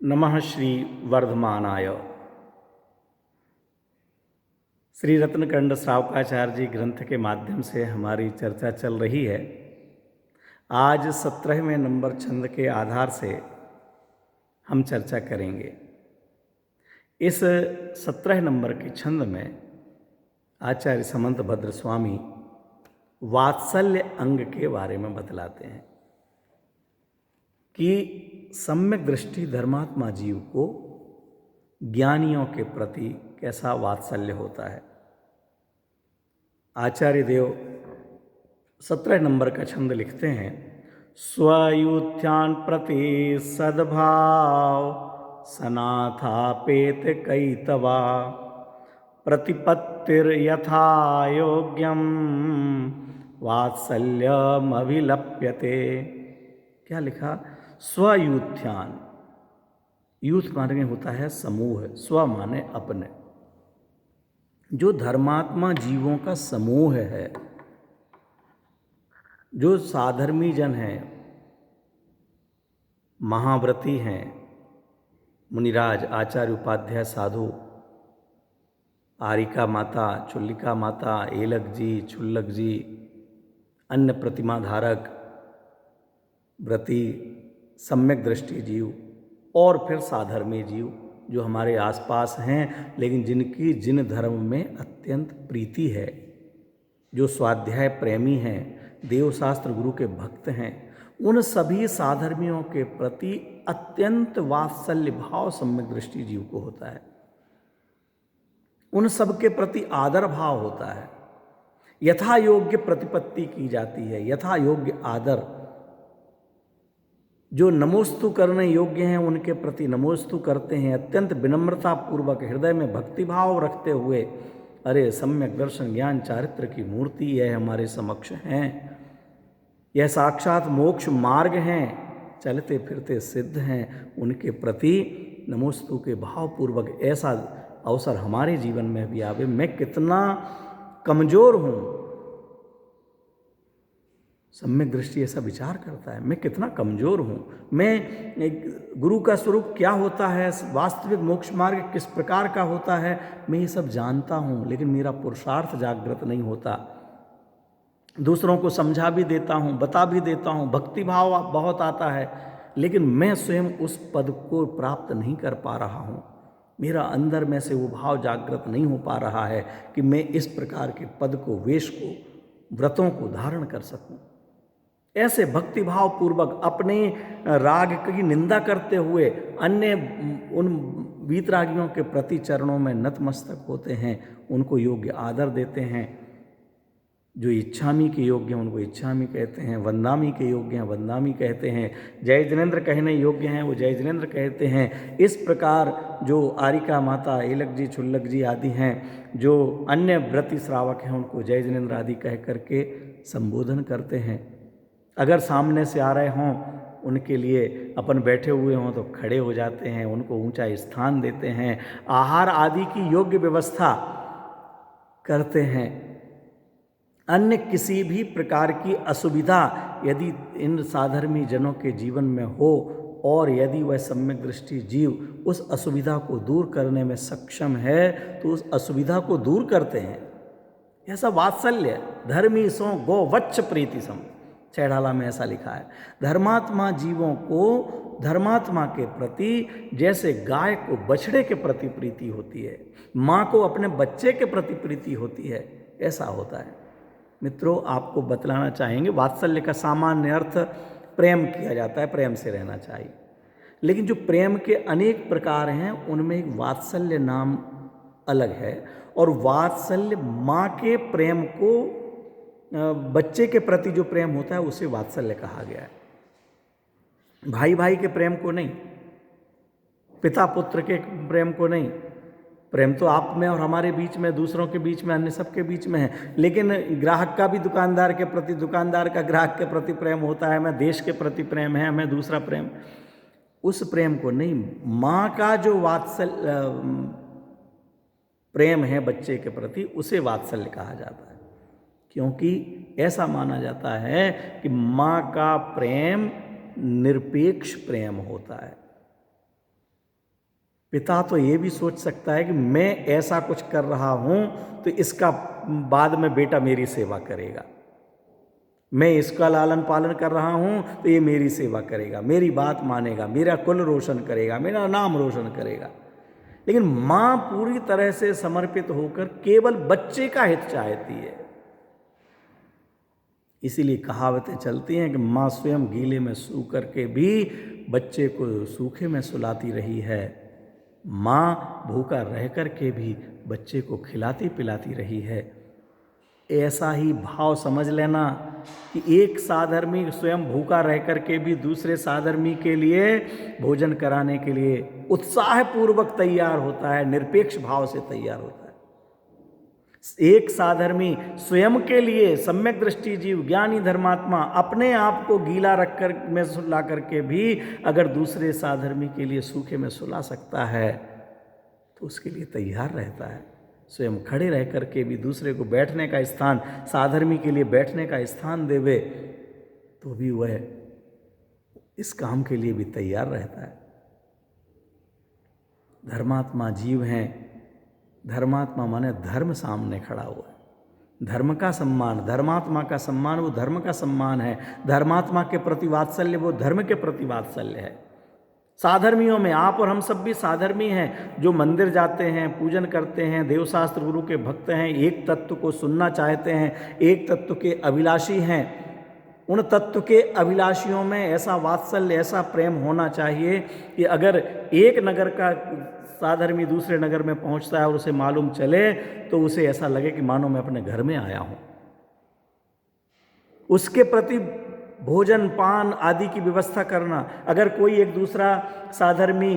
नमः श्री वर्धमानाय। श्री रत्नकंड श्रावकाचार्य जी ग्रंथ के माध्यम से हमारी चर्चा चल रही है। आज 17वें नंबर छंद के आधार से हम चर्चा करेंगे। इस 17 नंबर के छंद में आचार्य समंत भद्र स्वामी वात्सल्य अंग के बारे में बतलाते हैं कि सम्यक दृष्टि धर्मात्मा जीव को ज्ञानियों के प्रति कैसा वात्सल्य होता है। आचार्य देव 17 नंबर का छंद लिखते हैं, स्वयूथ्यान प्रति सद्भाव सनाथापेत कैतवा प्रतिपत्तिर यथा योग्यम वात्सल्यम अभिलप्यते। क्या लिखा? स्वयूथ्यान, यूथ माने होता है समूह, स्व माने अपने। जो धर्मात्मा जीवों का समूह है, जो साधर्मी जन हैं, महाव्रती हैं, मुनिराज, आचार्य, उपाध्याय, साधु, आरिका माता, चुल्लिका माता, एलक जी, छुल्लक जी, अन्य प्रतिमा धारक, व्रती, सम्यक दृष्टि जीव और फिर साधर्मी जीव जो हमारे आसपास हैं, लेकिन जिनकी जिन धर्म में अत्यंत प्रीति है, जो स्वाध्याय प्रेमी हैं, देवशास्त्र गुरु के भक्त हैं, उन सभी साधर्मियों के प्रति अत्यंत वात्सल्य भाव सम्यक दृष्टि जीव को होता है। उन सब के प्रति आदर भाव होता है। यथा योग्य प्रतिपत्ति की जाती है, यथा योग्य आदर। जो नमोस्तु करने योग्य हैं उनके प्रति नमोस्तु करते हैं, अत्यंत विनम्रता पूर्वक हृदय में भक्तिभाव रखते हुए। अरे सम्यक दर्शन ज्ञान चारित्र की मूर्ति यह हमारे समक्ष हैं, यह साक्षात मोक्ष मार्ग हैं, चलते फिरते सिद्ध हैं, उनके प्रति नमोस्तु के भावपूर्वक ऐसा अवसर हमारे जीवन में भी आवे। मैं कितना कमजोर हूँ, सम्यक दृष्टि ऐसा विचार करता है, मैं कितना कमजोर हूँ, मैं गुरु का स्वरूप क्या होता है, वास्तविक मोक्ष मार्ग किस प्रकार का होता है, मैं ये सब जानता हूँ, लेकिन मेरा पुरुषार्थ जागृत नहीं होता। दूसरों को समझा भी देता हूँ, बता भी देता हूँ, भक्ति भाव बहुत आता है, लेकिन मैं स्वयं उस पद को प्राप्त नहीं कर पा रहा हूँ। मेरा अंदर में से वो भाव जागृत नहीं हो पा रहा है कि मैं इस प्रकार के पद को, वेश को, व्रतों को धारण कर सकूं। ऐसे भक्तिभाव पूर्वक अपने राग की निंदा करते हुए अन्य उन वीतरागियों के प्रति चरणों में नतमस्तक होते हैं, उनको योग्य आदर देते हैं। जो इच्छामी के योग्य हैं उनको इच्छामी कहते हैं, वंदामी के योग्य हैं वंदामी कहते हैं, जय जिनेन्द्र कहने योग्य हैं वो जय जिनेन्द्र कहते हैं। इस प्रकार जो आरिका माता, एलक जी, छुल्लक जी आदि हैं, जो अन्य व्रती श्रावक हैं, उनको जय जिनेन्द्र आदि कह करके संबोधन करते हैं। अगर सामने से आ रहे हों, उनके लिए अपन बैठे हुए हों तो खड़े हो जाते हैं, उनको ऊंचा स्थान देते हैं, आहार आदि की योग्य व्यवस्था करते हैं। अन्य किसी भी प्रकार की असुविधा यदि इन साधर्मी जनों के जीवन में हो और यदि वह सम्यक दृष्टि जीव उस असुविधा को दूर करने में सक्षम है, तो उस असुविधा को दूर करते हैं। ऐसा वात्सल्य धर्मी सो गो वच्छ प्रीति सम, चैढ़ाला में ऐसा लिखा है। धर्मात्मा जीवों को धर्मात्मा के प्रति जैसे गाय को बछड़े के प्रति प्रीति होती है, माँ को अपने बच्चे के प्रति प्रीति होती है, ऐसा होता है। मित्रों, आपको बतलाना चाहेंगे, वात्सल्य का सामान्य अर्थ प्रेम किया जाता है, प्रेम से रहना चाहिए, लेकिन जो प्रेम के अनेक प्रकार हैं उनमें एक वात्सल्य नाम अलग है। और वात्सल्य माँ के प्रेम को, बच्चे के प्रति जो प्रेम होता है उसे वात्सल्य कहा गया है। भाई भाई के प्रेम को नहीं, पिता पुत्र के प्रेम को नहीं। प्रेम तो आप में और हमारे बीच में, दूसरों के बीच में, अन्य सबके बीच में है, लेकिन ग्राहक का भी दुकानदार के प्रति, दुकानदार का ग्राहक के प्रति प्रेम होता है। हमें देश के प्रति प्रेम है, हमें दूसरा प्रेम, उस प्रेम को नहीं। माँ का जो वात्सल्य प्रेम है बच्चे के प्रति, उसे वात्सल्य कहा जाता है, क्योंकि ऐसा माना जाता है कि माँ का प्रेम निरपेक्ष प्रेम होता है। पिता तो ये भी सोच सकता है कि मैं ऐसा कुछ कर रहा हूं तो इसका बाद में बेटा मेरी सेवा करेगा, मैं इसका लालन पालन कर रहा हूं तो ये मेरी सेवा करेगा, मेरी बात मानेगा, मेरा कुल रोशन करेगा, मेरा नाम रोशन करेगा। लेकिन मां पूरी तरह से समर्पित होकर केवल बच्चे का हित चाहती है। इसीलिए कहावतें चलती हैं कि मां स्वयं गीले में सू करके भी बच्चे को सूखे में सुलाती रही है, मां भूखा रह करके भी बच्चे को खिलाती पिलाती रही है। ऐसा ही भाव समझ लेना कि एक साधर्मी स्वयं भूखा रह करके भी दूसरे साधर्मी के लिए भोजन कराने के लिए उत्साहपूर्वक तैयार होता है, निरपेक्ष भाव से तैयार होता है। एक साधर्मी स्वयं के लिए सम्यक दृष्टि जीव ज्ञानी धर्मात्मा अपने आप को गीला रख कर में सुला करके भी अगर दूसरे साधर्मी के लिए सूखे में सुला सकता है तो उसके लिए तैयार रहता है। स्वयं खड़े रह करके भी दूसरे को बैठने का स्थान, साधर्मी के लिए बैठने का स्थान देवे तो भी वह इस काम के लिए भी तैयार रहता है। धर्मात्मा जीव हैं। धर्मात्मा माने धर्म सामने खड़ा हुआ है। धर्म का सम्मान, धर्मात्मा का सम्मान वो धर्म का सम्मान है। धर्मात्मा के प्रति वात्सल्य वो धर्म के प्रति वात्सल्य है। साधर्मियों में आप और हम सब भी साधर्मी हैं, जो मंदिर जाते हैं, पूजन करते हैं, देवशास्त्र गुरु के भक्त हैं, एक तत्व को सुनना चाहते हैं, एक तत्व के अभिलाषी हैं। उन तत्व के अभिलाषियों में ऐसा वात्सल्य, ऐसा प्रेम होना चाहिए कि अगर एक नगर का साधर्मी दूसरे नगर में पहुंचता है और उसे मालूम चले तो उसे ऐसा लगे कि मानो मैं अपने घर में आया हूं। उसके प्रति भोजन पान आदि की व्यवस्था करना। अगर कोई एक दूसरा साधर्मी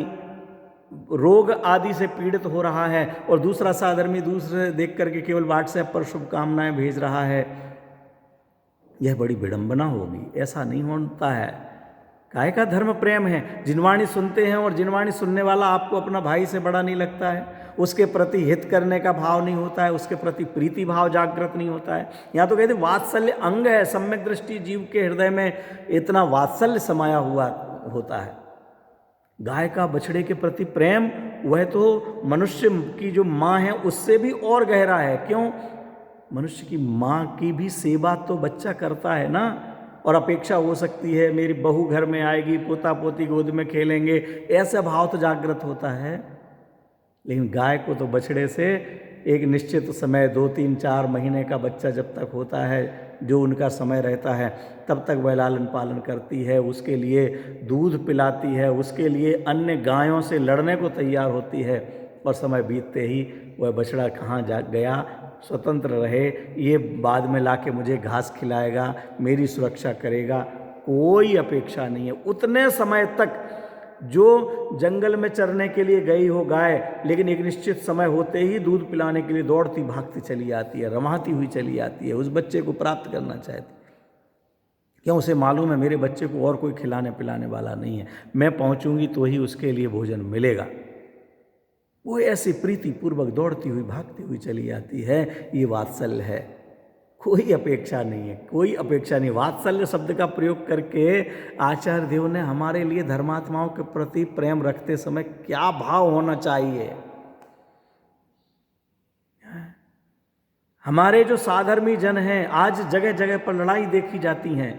रोग आदि से पीड़ित हो रहा है और दूसरा साधर्मी दूसरे देख करके केवल व्हाट्सएप पर शुभकामनाएं भेज रहा है, यह बड़ी विडंबना होगी। ऐसा नहीं होता है। काय का धर्म प्रेम है। जिनवाणी सुनते हैं और जिनवाणी सुनने वाला आपको अपना भाई से बड़ा नहीं लगता है, उसके प्रति हित करने का भाव नहीं होता है, उसके प्रति प्रीति भाव जागृत नहीं होता है। यहाँ तो कहते वात्सल्य अंग है। सम्यक दृष्टि जीव के हृदय में इतना वात्सल्य समाया हुआ होता है। गाय का बछड़े के प्रति प्रेम वह तो मनुष्य की जो माँ है उससे भी और गहरा है। क्यों? मनुष्य की माँ की भी सेवा तो बच्चा करता है ना, और अपेक्षा हो सकती है मेरी बहू घर में आएगी, पोता पोती गोद में खेलेंगे, ऐसा भाव तो जागृत होता है। लेकिन गाय को तो बछड़े से एक निश्चित समय 2-3-4 महीने का बच्चा जब तक होता है, जो उनका समय रहता है, तब तक वह लालन पालन करती है, उसके लिए दूध पिलाती है, उसके लिए अन्य गायों से लड़ने को तैयार होती है। और समय बीतते ही वह बछड़ा कहाँ जा गया, स्वतंत्र रहे, ये बाद में लाके मुझे घास खिलाएगा, मेरी सुरक्षा करेगा, कोई अपेक्षा नहीं है। उतने समय तक जो जंगल में चरने के लिए गई हो गाय, लेकिन एक निश्चित समय होते ही दूध पिलाने के लिए दौड़ती भागती चली आती है, रमाती हुई चली आती है, उस बच्चे को प्राप्त करना चाहती। क्यों? उसे मालूम है मेरे बच्चे को और कोई खिलाने पिलाने वाला नहीं है, मैं पहुंचूंगी तो ही उसके लिए भोजन मिलेगा। वो ऐसी प्रीति पूर्वक दौड़ती हुई भागती हुई चली आती है। ये वात्सल्य है। कोई अपेक्षा नहीं है, कोई अपेक्षा नहीं। वात्सल्य शब्द का प्रयोग करके आचार्य देव ने हमारे लिए धर्मात्माओं के प्रति प्रेम रखते समय क्या भाव होना चाहिए। हमारे जो साधर्मी जन हैं, आज जगह जगह पर लड़ाई देखी जाती हैं,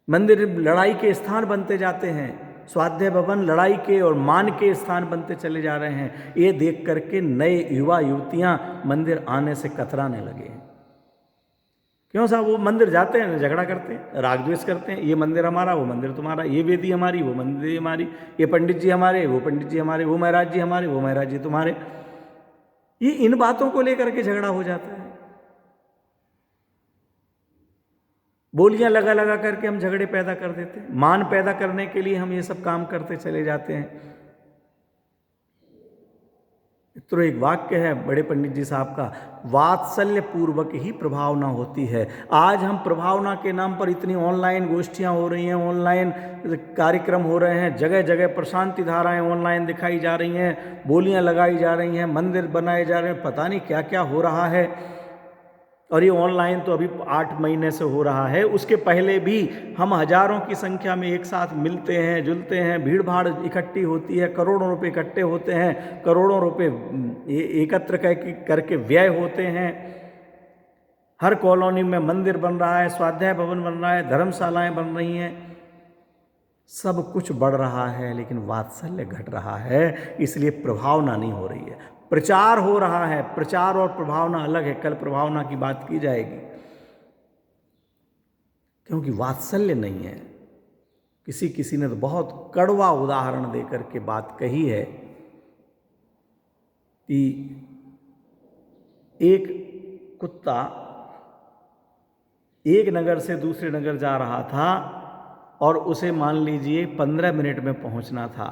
मंदिर लड़ाई के स्थान बनते जाते हैं, स्वाध्याय भवन लड़ाई के और मान के स्थान बनते चले जा रहे हैं। ये देख करके नए युवा युवतियां मंदिर आने से कतराने लगे। क्यों साहब? वो मंदिर जाते हैं, झगड़ा करते हैं, राग द्वेष करते हैं, ये मंदिर हमारा, वो मंदिर तुम्हारा, ये वेदी हमारी, वो मंदिर हमारी, ये पंडित जी हमारे, वो पंडित जी हमारे, वो महाराज जी हमारे, वो महाराज जी तुम्हारे। ये इन बातों को लेकर के झगड़ा हो जाता है। बोलियां लगा लगा करके हम झगड़े पैदा कर देते हैं। मान पैदा करने के लिए हम ये सब काम करते चले जाते हैं। तो एक वाक्य है बड़े पंडित जी साहब का, वात्सल्य पूर्वक ही प्रभावना होती है। आज हम प्रभावना के नाम पर इतनी ऑनलाइन गोष्ठियां हो रही हैं, ऑनलाइन कार्यक्रम हो रहे हैं, जगह जगह प्रशांति धाराएं ऑनलाइन दिखाई जा रही हैं, बोलियां लगाई जा रही हैं, मंदिर बनाए जा रहे हैं, पता नहीं क्या क्या हो रहा है। और ये ऑनलाइन तो अभी 8 महीने से हो रहा है, उसके पहले भी हम हजारों की संख्या में एक साथ मिलते हैं, जुलते हैं, भीड़ भाड़ इकट्ठी होती है, करोड़ों रुपए इकट्ठे होते हैं, करोड़ों रुपए एकत्र करके व्यय होते हैं। हर कॉलोनी में मंदिर बन रहा है, स्वाध्याय भवन बन रहा है, धर्मशालाएं बन रही हैं, सब कुछ बढ़ रहा है, लेकिन वात्सल्य घट रहा है, इसलिए प्रभावना नहीं हो रही है। प्रचार हो रहा है, प्रचार और प्रभावना अलग है, कल प्रभावना की बात की जाएगी, क्योंकि वात्सल्य नहीं है। किसी ने तो बहुत कड़वा उदाहरण देकर के बात कही है कि एक कुत्ता एक नगर से दूसरे नगर जा रहा था और उसे मान लीजिए 15 मिनट में पहुंचना था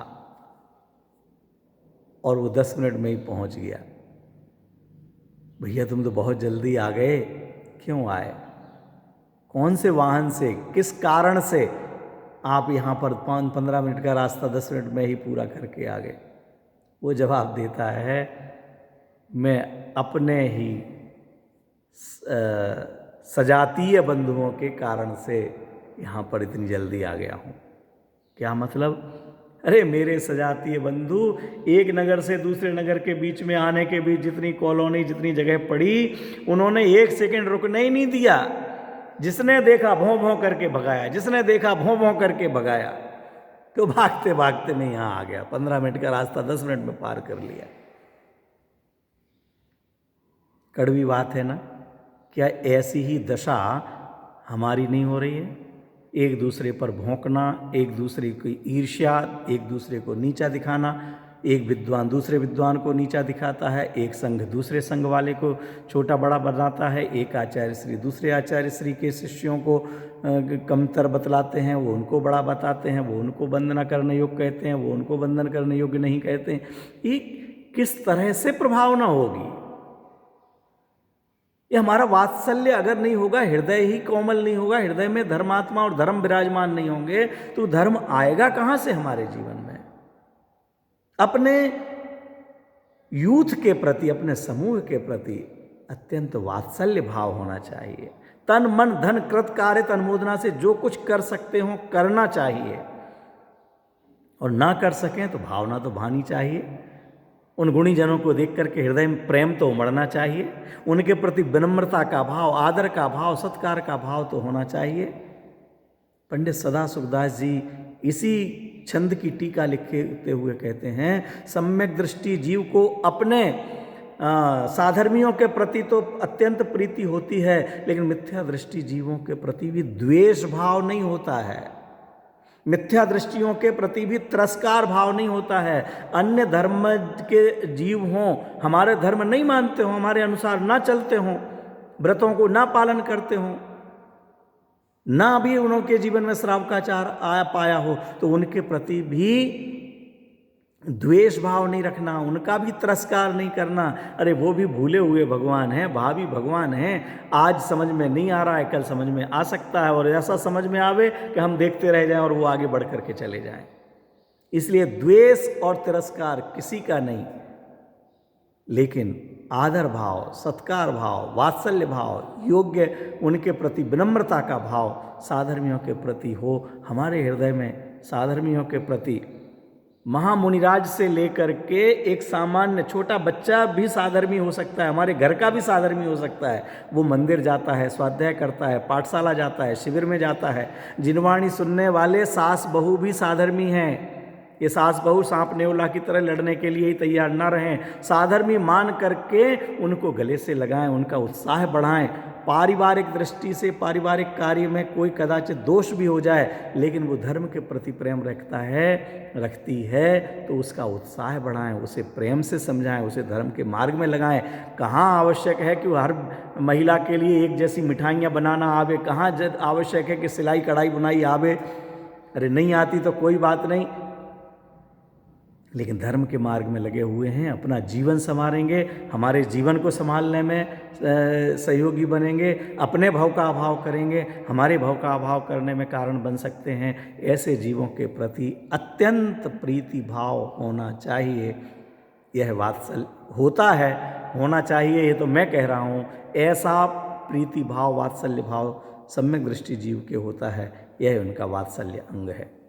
और वो 10 मिनट में ही पहुंच गया। भैया तुम तो बहुत जल्दी आ गए, क्यों आए? कौन से वाहन से, किस कारण से आप यहाँ पर 15 मिनट का रास्ता 10 मिनट में ही पूरा करके आ गए? वो जवाब देता है, मैं अपने ही सजातीय बंधुओं के कारण से यहाँ पर इतनी जल्दी आ गया हूँ। क्या मतलब? अरे मेरे सजातीय बंधु, एक नगर से दूसरे नगर के बीच में आने के बीच जितनी कॉलोनी, जितनी जगह पड़ी, उन्होंने 1 सेकंड रुकने ही नहीं दिया। जिसने देखा भों भों करके भगाया, जिसने देखा भों भों करके भगाया, तो भागते भागते मैं यहाँ आ गया, 15 मिनट का रास्ता 10 मिनट में पार कर लिया। कड़वी बात है ना? क्या ऐसी ही दशा हमारी नहीं हो रही है? एक दूसरे पर भौंकना, एक दूसरे की ईर्ष्या, एक दूसरे को नीचा दिखाना, एक विद्वान दूसरे विद्वान को नीचा दिखाता है, एक संघ दूसरे संघ वाले को छोटा बड़ा बनाता है, एक आचार्य श्री दूसरे आचार्य श्री के शिष्यों को कमतर बतलाते हैं, वो उनको बड़ा बताते हैं, वो उनको वंदना करने योग्य कहते हैं, वो उनको वंदन करने योग्य नहीं कहते हैं। ये किस तरह से प्रभावना होगी? ये हमारा वात्सल्य अगर नहीं होगा, हृदय ही कोमल नहीं होगा, हृदय में धर्मात्मा और धर्म विराजमान नहीं होंगे, तो धर्म आएगा कहाँ से हमारे जीवन में? अपने यूथ के प्रति, अपने समूह के प्रति अत्यंत वात्सल्य भाव होना चाहिए। तन मन धन कृत कार्य अनुमोदना से जो कुछ कर सकते हो करना चाहिए, और ना कर सकें तो भावना तो भानी चाहिए। उन गुणी जनों को देख करके हृदय में प्रेम तो उमड़ना चाहिए, उनके प्रति विनम्रता का भाव, आदर का भाव, सत्कार का भाव तो होना चाहिए। पंडित सदा सुखदास जी इसी छंद की टीका लिखते हुए कहते हैं, सम्यक दृष्टि जीव को अपने साधर्मियों के प्रति तो अत्यंत प्रीति होती है, लेकिन मिथ्या दृष्टि जीवों के प्रति भी द्वेष भाव नहीं होता है, मिथ्या दृष्टियों के प्रति भी तिरस्कार भाव नहीं होता है। अन्य धर्म के जीव हों, हमारे धर्म नहीं मानते हों, हमारे अनुसार ना चलते हों, व्रतों को ना पालन करते हों, ना भी उनके जीवन में श्रावकाचार आया पाया हो, तो उनके प्रति भी द्वेष भाव नहीं रखना, उनका भी तिरस्कार नहीं करना। अरे वो भी भूले हुए भगवान हैं, भावी भगवान हैं, आज समझ में नहीं आ रहा है, कल समझ में आ सकता है, और ऐसा समझ में आवे कि हम देखते रह जाएं और वो आगे बढ़ करके चले जाएं। इसलिए द्वेष और तिरस्कार किसी का नहीं, लेकिन आदर भाव, सत्कार भाव, वात्सल्य भाव, योग्य उनके प्रति विनम्रता का भाव साधर्मियों के प्रति हो। हमारे हृदय में साधर्मियों के प्रति महामुनिराज से लेकर के एक सामान्य छोटा बच्चा भी साधर्मी हो सकता है, हमारे घर का भी साधर्मी हो सकता है। वो मंदिर जाता है, स्वाध्याय करता है, पाठशाला जाता है, शिविर में जाता है। जिनवाणी सुनने वाले सास बहू भी साधर्मी हैं। ये सास बहू सांप नेवला की तरह लड़ने के लिए ही तैयार ना रहें, साधर्मी मान करके उनको गले से लगाएं, उनका उत्साह बढ़ाएं। पारिवारिक दृष्टि से पारिवारिक कार्य में कोई कदाचित दोष भी हो जाए, लेकिन वो धर्म के प्रति प्रेम रखती है, तो उसका उत्साह बढ़ाएं, उसे प्रेम से समझाएं, उसे धर्म के मार्ग में लगाएं। कहाँ आवश्यक है कि हर महिला के लिए एक जैसी मिठाइयाँ बनाना आवे, कहाँ आवश्यक है कि सिलाई कढ़ाई बुनाई आवे? अरे नहीं आती तो कोई बात नहीं, लेकिन धर्म के मार्ग में लगे हुए हैं, अपना जीवन संवारेंगे, हमारे जीवन को संभालने में सहयोगी बनेंगे, अपने भाव का अभाव करेंगे, हमारे भाव का अभाव करने में कारण बन सकते हैं। ऐसे जीवों के प्रति अत्यंत प्रीति भाव होना चाहिए। यह वात्सल्य होता है, होना चाहिए, ये तो मैं कह रहा हूँ। ऐसा प्रीति भाव वात्सल्य भाव सम्यक दृष्टि जीव के होता है, यह उनका वात्सल्य अंग है।